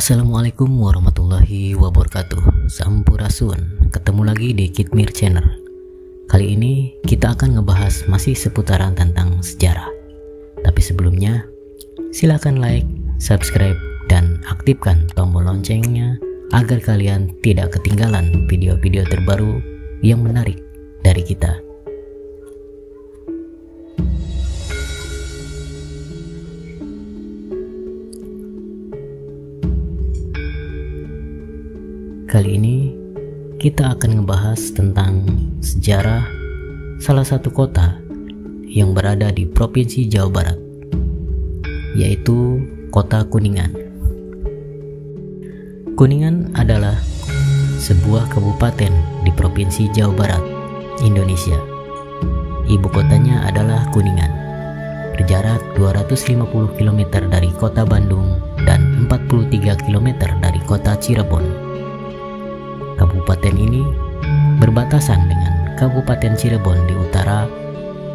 Assalamualaikum warahmatullahi wabarakatuh. Sampurasun. Ketemu lagi di Kitmir Channel. Kali ini kita akan ngebahas masih seputaran tentang sejarah. Tapi sebelumnya, silakan like, subscribe, dan aktifkan tombol loncengnya agar kalian tidak ketinggalan video-video terbaru yang menarik dari kita. Kali ini kita akan ngebahas tentang sejarah salah satu kota yang berada di Provinsi Jawa Barat, yaitu Kota Kuningan. Kuningan adalah sebuah kabupaten di Provinsi Jawa Barat, Indonesia. Ibu kotanya adalah Kuningan, berjarak 250 km dari kota Bandung dan 43 km dari kota Cirebon. Kabupaten ini berbatasan dengan Kabupaten Cirebon di utara,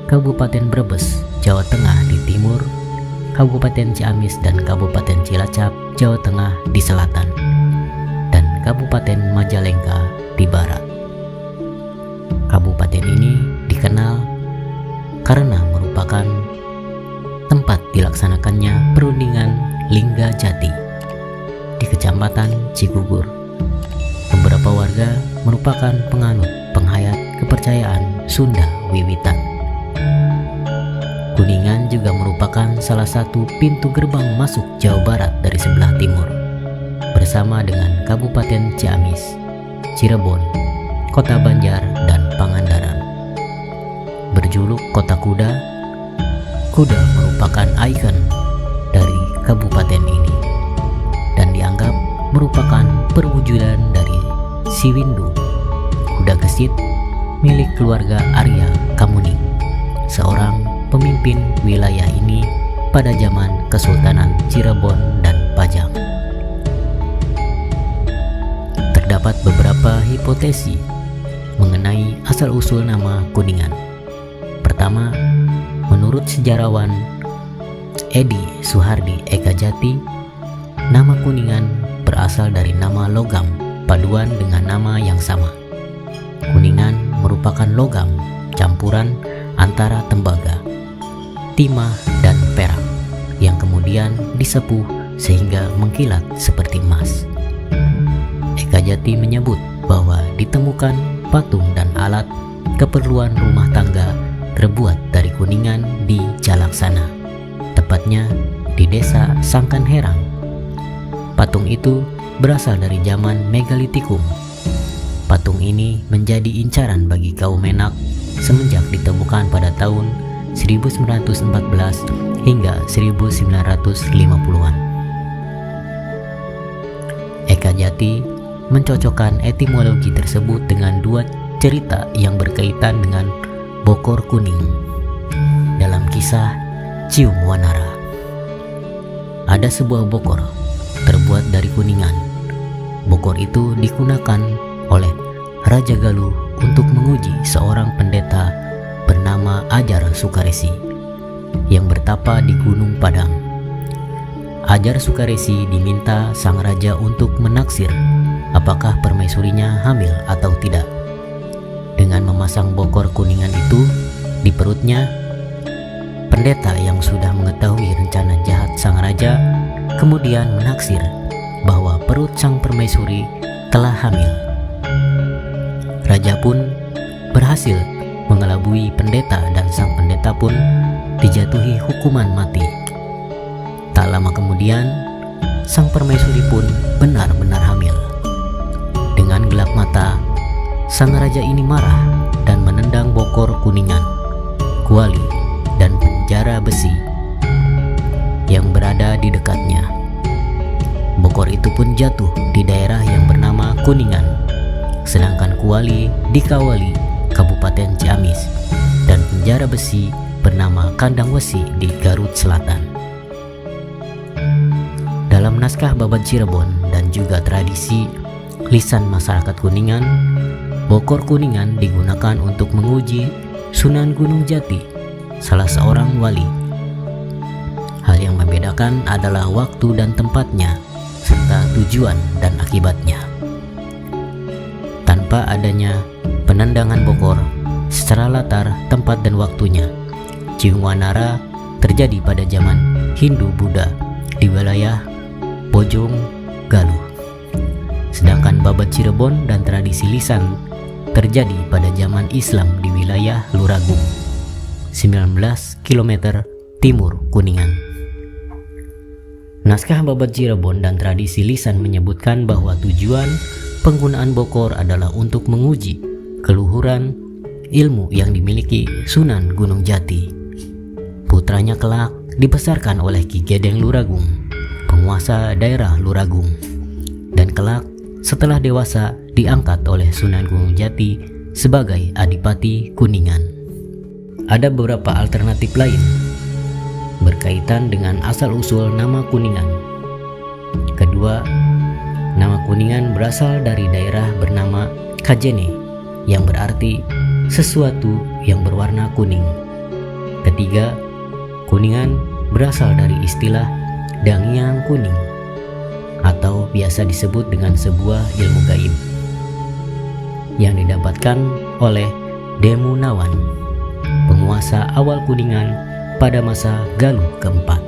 Kabupaten Brebes, Jawa Tengah di timur, Kabupaten Ciamis dan Kabupaten Cilacap, Jawa Tengah di selatan, dan Kabupaten Majalengka di barat. Kabupaten ini dikenal karena merupakan tempat dilaksanakannya perundingan Lingga Jati di Kecamatan Cigugur. Beberapa warga merupakan penganut penghayat kepercayaan Sunda Wiwitan. Kuningan juga merupakan salah satu pintu gerbang masuk Jawa Barat dari sebelah timur, bersama dengan Kabupaten Ciamis, Cirebon, Kota Banjar, dan Pangandaran. Berjuluk Kota Kuda, kuda merupakan ikon dari kabupaten ini dan dianggap merupakan perwujudan dari Siwindu, kuda gesit milik keluarga Arya Kamuning, seorang pemimpin wilayah ini pada zaman Kesultanan Cirebon dan Pajang. Terdapat beberapa hipotesi mengenai asal-usul nama Kuningan. Pertama, menurut sejarawan Edi Suhardi Ekajati, nama Kuningan berasal dari nama logam paduan dengan nama yang sama. Kuningan merupakan logam campuran antara tembaga, timah, dan perak yang kemudian disepuh sehingga mengkilat seperti emas. Ekajati menyebut bahwa ditemukan patung dan alat keperluan rumah tangga terbuat dari kuningan di Jalaksana, tepatnya di desa Sangkanherang. Patung itu berasal dari zaman Megalitikum. Patung ini menjadi incaran bagi kaum Menak semenjak ditemukan pada tahun 1914 hingga 1950-an. Ekajati mencocokkan etimologi tersebut dengan dua cerita yang berkaitan dengan Bokor Kuning dalam kisah Cium Wanara. Ada sebuah bokor terbuat dari kuningan. Bokor itu digunakan oleh Raja Galuh untuk menguji seorang pendeta bernama Ajar Sukaresi yang bertapa di Gunung Padang. Ajar Sukaresi diminta sang raja untuk menaksir apakah permaisurinya hamil atau tidak. Dengan memasang bokor kuningan itu di perutnya, pendeta yang sudah mengetahui rencana jahat sang raja kemudian menaksir bahwa perut sang permaisuri telah hamil. Raja pun berhasil mengelabui pendeta dan sang pendeta pun dijatuhi hukuman mati. Tak lama kemudian, sang permaisuri pun benar-benar hamil. Dengan gelap mata, sang raja ini marah dan menendang bokor kuningan, kuali, dan penjara besi yang berada di dekatnya. Bokor itu pun jatuh di daerah yang bernama Kuningan, sedangkan kuali di Kawali, Kabupaten Ciamis, dan penjara besi bernama Kandang Wesi di Garut Selatan. Dalam naskah Babad Cirebon dan juga tradisi lisan masyarakat Kuningan, bokor Kuningan digunakan untuk menguji Sunan Gunung Jati, salah seorang wali. Hal yang membedakan adalah waktu dan tempatnya. serta tujuan dan akibatnya. Tanpa adanya penendangan Bokor secara latar, tempat, dan waktunya, Ciumwanara terjadi pada zaman Hindu-Buddha di wilayah Bojong Galuh. Sedangkan Babat Cirebon dan tradisi lisan terjadi pada zaman Islam di wilayah Luragung, 19 km timur Kuningan. Naskah Babat Cirebon dan tradisi lisan menyebutkan bahwa tujuan penggunaan Bokor adalah untuk menguji keluhuran ilmu yang dimiliki Sunan Gunung Jati. Putranya kelak dibesarkan oleh Ki Gedeng Luragung, penguasa daerah Luragung, dan kelak setelah dewasa diangkat oleh Sunan Gunung Jati sebagai Adipati Kuningan. Ada beberapa alternatif lain berkaitan dengan asal-usul nama Kuningan. Kedua, nama Kuningan berasal dari daerah bernama Kajene yang berarti sesuatu yang berwarna kuning. Ketiga, Kuningan berasal dari istilah Dangyang Kuning atau biasa disebut dengan sebuah ilmu gaib yang didapatkan oleh Demu Nawan, penguasa awal Kuningan pada masa Galuh keempat.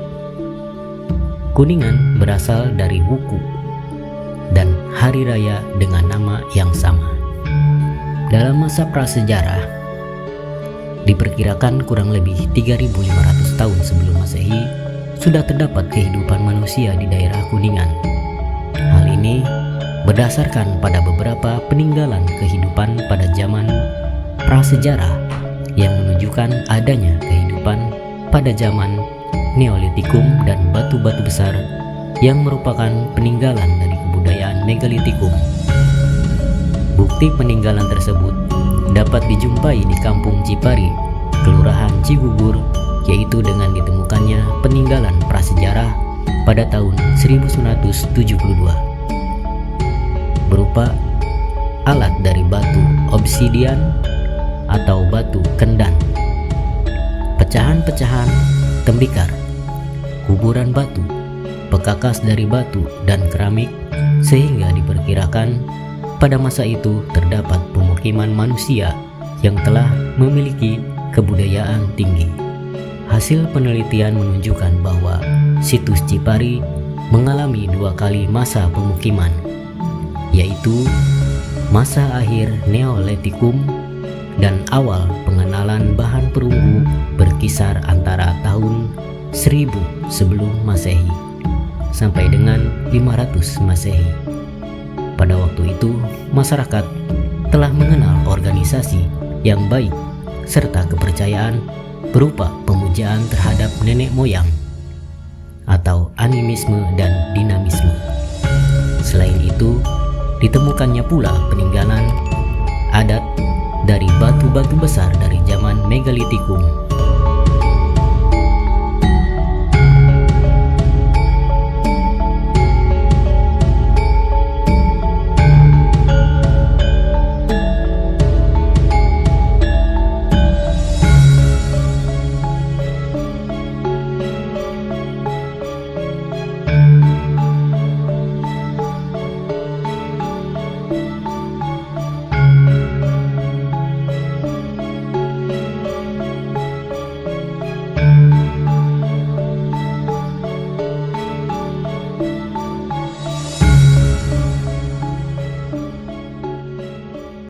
Kuningan berasal dari wuku dan hari raya dengan nama yang sama. Dalam masa prasejarah, diperkirakan kurang lebih 3.500 tahun sebelum Masehi sudah terdapat kehidupan manusia di daerah Kuningan. Hal ini berdasarkan pada beberapa peninggalan kehidupan pada zaman prasejarah yang menunjukkan adanya kehidupan pada zaman Neolitikum dan batu-batu besar yang merupakan peninggalan dari kebudayaan Megalitikum. Bukti peninggalan tersebut dapat dijumpai di Kampung Cipari, Kelurahan Cigugur, yaitu dengan ditemukannya peninggalan prasejarah pada tahun 1972 berupa alat dari batu obsidian atau batu kendan, pecahan-pecahan tembikar, kuburan batu, pekakas dari batu, dan keramik, sehingga diperkirakan pada masa itu terdapat pemukiman manusia yang telah memiliki kebudayaan tinggi. Hasil penelitian menunjukkan bahwa situs Cipari mengalami 2 kali masa pemukiman, yaitu masa akhir Neolitikum dan awal pengenalan bahan perunggu berkisar antara tahun 1000 sebelum Masehi sampai dengan 500 Masehi. Pada waktu itu, masyarakat telah mengenal organisasi yang baik serta kepercayaan berupa pemujaan terhadap nenek moyang atau animisme dan dinamisme. Selain itu, ditemukannya pula peninggalan adat dari batu-batu besar dari zaman Megalitikum